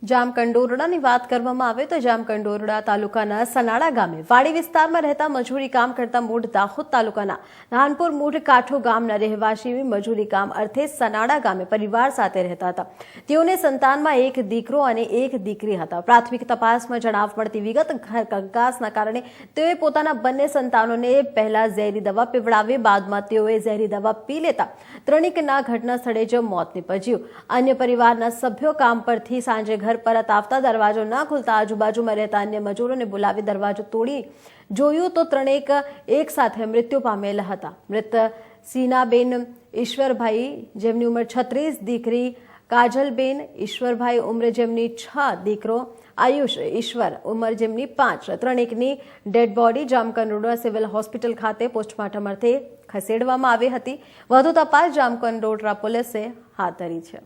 જામકંડોરડાની વાત કરવામાં આવે તો જામકંડોરડા તાલુકાના સનાડા ગામે વાડી વિસ્તારમાં રહેતા મજૂરી કામ કરતા મૂળ દાહોદ તાલુકાના નાનપુર મૂળ કાઠો ગામના રહેવાસી મજૂરી કામ અર્થે સનાડા ગામે પરિવાર સાથે રહેતા હતા। તેઓને સંતાનમાં એક દીકરો અને એક દીકરી હતા। પ્રાથમિક તપાસમાં જણાવ મળતી વિગત ઘર કંકાસના કારણે તેઓએ પોતાના બંને સંતાનોને પહેલા ઝેરી દવા પીવડાવી બાદમાં તેઓએ ઝેરી દવા પી લેતા ત્રણેકના ઘટના સ્થળે જ મોત નીપજ્યું। અન્ય પરિવારના સભ્યો કામ પરથી સાંજે घर परत आवता दरवाजो न खुलता आजूबाजू में रहता अन्य मजूरों ने बुलावी दरवाजो तोड़ी जोयुं तो त्रणेक एक साथ मृत्यु पामेला हता। मृत सीनाबेन ईश्वरभाई जेमनी उम्र 36, दीकरी काजलबेन ईश्वरभाई उम्र जेमनी 6, दीकरो आयुष ईश्वर उम्र जेमनी 5, त्रणेकनी dead body Jamkandorna civil hospital खाते पोस्टमार्टम अर्थे खसेडवामां आवी हती। વધુ તપાસ જામકંડોરડા પોલીસે હાથ ધરી છે।